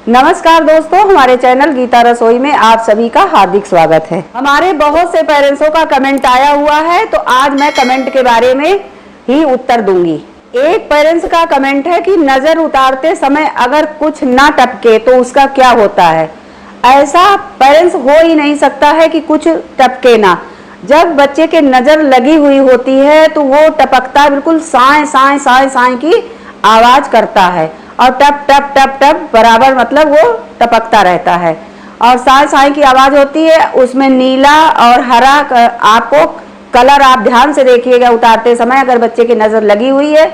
नमस्कार दोस्तों, हमारे चैनल गीता रसोई में आप सभी का हार्दिक स्वागत है। हमारे बहुत से पेरेंट्सों का कमेंट आया हुआ है, तो आज मैं कमेंट के बारे में ही उत्तर दूंगी। एक पेरेंट्स का कमेंट है कि नजर उतारते समय अगर कुछ ना टपके तो उसका क्या होता है। ऐसा पेरेंट्स हो ही नहीं सकता है कि कुछ टपके ना। जब बच्चे के नजर लगी हुई होती है तो वो टपकता बिल्कुल साए साए साए साए की आवाज करता है और टप टप टप टप बराबर मतलब वो टपकता रहता है। और साए साए की आवाज होती है, उसमें नीला और हरा आपको कलर आप ध्यान से देखिएगा उतारते समय, अगर बच्चे की नजर लगी हुई है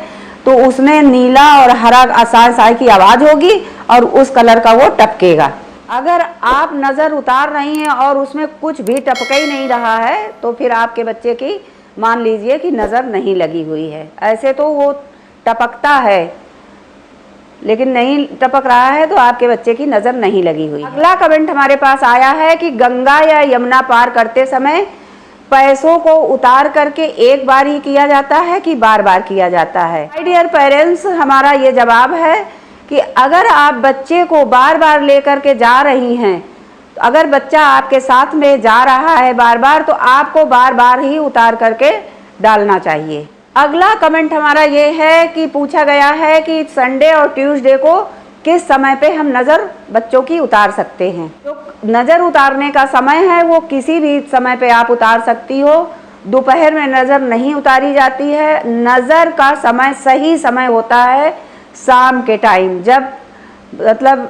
तो उसमें नीला और हरा साए साए की आवाज होगी और उस कलर का वो टपकेगा। अगर आप नजर उतार रही हैं और उसमें कुछ भी टपक ही नहीं रहा है तो फिर आपके बच्चे की मान लीजिए कि नजर नहीं लगी हुई है। ऐसे तो वो टपकता है लेकिन नहीं टपक रहा है तो आपके बच्चे की नजर नहीं लगी हुई। अगला कमेंट हमारे पास आया है कि गंगा या यमुना पार करते समय पैसों को उतार करके एक बार ही किया जाता है कि बार बार किया जाता है। माय डियर पेरेंट्स, हमारा ये जवाब है कि अगर आप बच्चे को बार बार लेकर के जा रही हैं, तो अगर बच्चा आपके साथ में जा रहा है बार बार, तो आपको बार बार ही उतार करके डालना चाहिए। अगला कमेंट हमारा ये है कि पूछा गया है कि संडे और ट्यूसडे को किस समय पे हम नज़र बच्चों की उतार सकते हैं। तो नज़र उतारने का समय है वो किसी भी समय पे आप उतार सकती हो। दोपहर में नज़र नहीं उतारी जाती है। नज़र का समय सही समय होता है शाम के टाइम, जब मतलब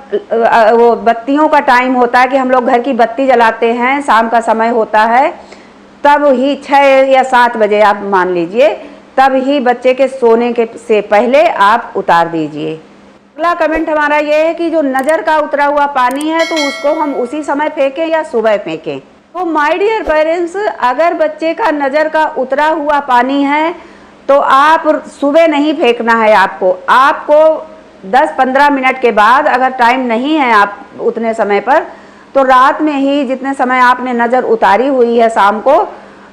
वो बत्तियों का टाइम होता है कि हम लोग घर की बत्ती जलाते हैं, शाम का समय होता है, तब ही 6 या 7 बजे आप मान लीजिए, तब ही बच्चे के सोने के से पहले आप उतार दीजिए। अगला कमेंट हमारा ये है कि जो नज़र का उतरा हुआ पानी है तो उसको हम उसी समय फेंकें या सुबह फेंकें। तो माय डियर पेरेंट्स, अगर बच्चे का नज़र का उतरा हुआ पानी है तो आप सुबह नहीं फेंकना है। आपको 10-15 मिनट के बाद, अगर टाइम नहीं है आप उतने समय पर, तो रात में ही जितने समय आपने नज़र उतारी हुई है शाम को,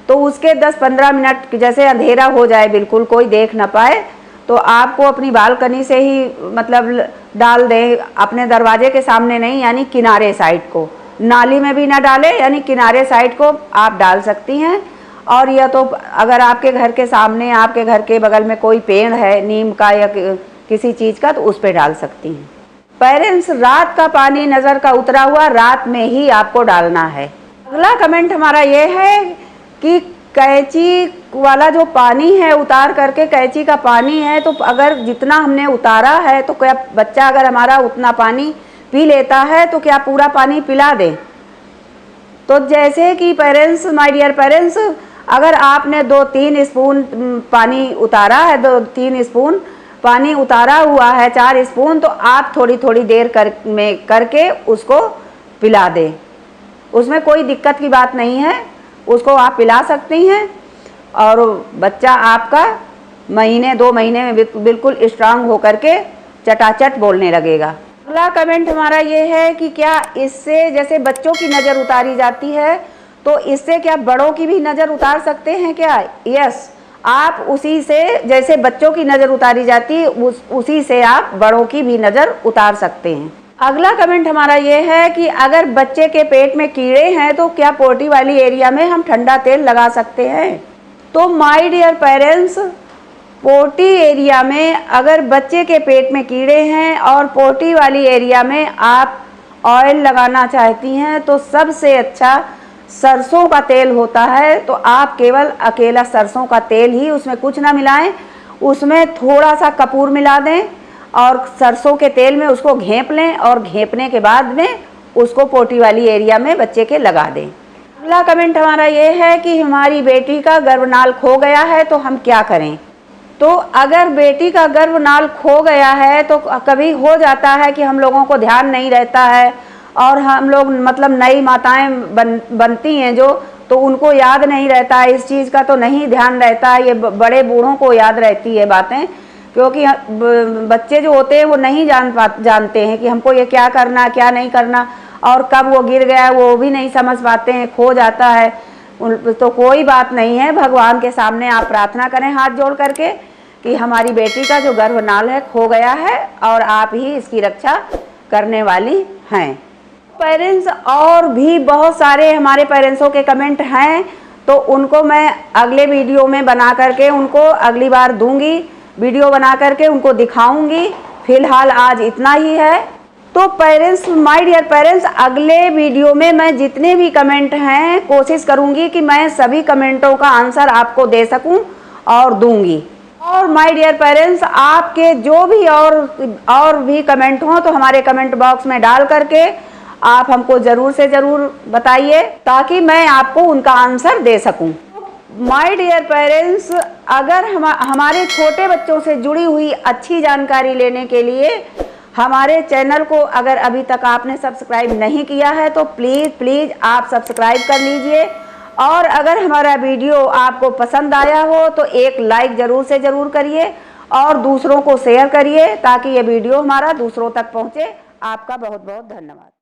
तो उसके 10-15 मिनट जैसे अंधेरा हो जाए, बिल्कुल कोई देख ना पाए, तो आपको अपनी बालकनी से ही मतलब डाल दें। अपने दरवाजे के सामने नहीं, यानी किनारे साइड को, नाली में भी ना डालें, यानी किनारे साइड को आप डाल सकती हैं। और यह तो अगर आपके घर के सामने, आपके घर के बगल में कोई पेड़ है नीम का या किसी चीज़ का, तो उस पर डाल सकती हैं। पेरेंट्स, रात का पानी नज़र का उतरा हुआ रात में ही आपको डालना है। अगला कमेंट हमारा ये है कि कैंची वाला जो पानी है, उतार करके कैंची का पानी है, तो अगर जितना हमने उतारा है तो क्या बच्चा अगर हमारा उतना पानी पी लेता है तो क्या पूरा पानी पिला दें। तो जैसे कि पेरेंट्स, माय डियर पेरेंट्स, अगर आपने 2-3 स्पून पानी उतारा है, 2-3 स्पून पानी उतारा हुआ है, 4 स्पून, तो आप थोड़ी थोड़ी देर करके उसको पिला दें। उसमें कोई दिक्कत की बात नहीं है, उसको आप पिला सकती हैं और बच्चा आपका महीने 2 महीने में बिल्कुल स्ट्रांग होकर के चटाचट बोलने लगेगा। अगला कमेंट हमारा ये है कि क्या इससे, जैसे बच्चों की नज़र उतारी जाती है, तो इससे क्या बड़ों की भी नज़र उतार सकते हैं क्या? यस, आप उसी से, जैसे बच्चों की नज़र उतारी जाती है उसी से आप बड़ों की भी नज़र उतार सकते हैं। अगला कमेंट हमारा ये है कि अगर बच्चे के पेट में कीड़े हैं तो क्या पोटी वाली एरिया में हम ठंडा तेल लगा सकते हैं। तो my dear parents, potty area में अगर बच्चे के पेट में कीड़े हैं और पोटी वाली एरिया में आप ऑयल लगाना चाहती हैं, तो सबसे अच्छा सरसों का तेल होता है। तो आप केवल अकेला सरसों का तेल ही, उसमें कुछ ना मिलाएं, उसमें थोड़ा सा कपूर मिला दें और सरसों के तेल में उसको घेंप लें और घेंपने के बाद में उसको पोटी वाली एरिया में बच्चे के लगा दें। अगला कमेंट हमारा ये है कि हमारी बेटी का गर्भनाल खो गया है तो हम क्या करें। तो अगर बेटी का गर्भनाल खो गया है तो कभी हो जाता है कि हम लोगों को ध्यान नहीं रहता है और हम लोग मतलब नई माताएं बनती हैं जो, तो उनको याद नहीं रहता है इस चीज़ का, तो नहीं ध्यान रहता है। ये बड़े बूढ़ों को याद रहती है बातें, क्योंकि बच्चे जो होते हैं वो नहीं जानते हैं कि हमको ये क्या करना क्या नहीं करना, और कब वो गिर गया वो भी नहीं समझ पाते हैं, खो जाता है। तो कोई बात नहीं है, भगवान के सामने आप प्रार्थना करें हाथ जोड़ करके कि हमारी बेटी का जो गर्भनाल है खो गया है और आप ही इसकी रक्षा करने वाली हैं। पेरेंट्स और भी बहुत सारे हमारे पेरेंट्सों के कमेंट हैं, तो उनको मैं अगले वीडियो में बना करके उनको अगली बार दूंगी, वीडियो बना करके उनको दिखाऊंगी। फिलहाल आज इतना ही है। तो पेरेंट्स, माय डियर पेरेंट्स, अगले वीडियो में मैं जितने भी कमेंट हैं कोशिश करूंगी कि मैं सभी कमेंटों का आंसर आपको दे सकूं और दूंगी। और माय डियर पेरेंट्स, आपके जो भी और भी कमेंट हों तो हमारे कमेंट बॉक्स में डाल करके आप हमको ज़रूर से ज़रूर बताइए, ताकि मैं आपको उनका आंसर दे सकूं। माय डियर पेरेंट्स, अगर हमारे छोटे बच्चों से जुड़ी हुई अच्छी जानकारी लेने के लिए हमारे चैनल को अगर अभी तक आपने सब्सक्राइब नहीं किया है तो प्लीज़ आप सब्सक्राइब कर लीजिए। और अगर हमारा वीडियो आपको पसंद आया हो तो एक लाइक ज़रूर से ज़रूर करिए और दूसरों को शेयर करिए, ताकि ये वीडियो हमारा दूसरों तक पहुँचे। आपका बहुत बहुत धन्यवाद।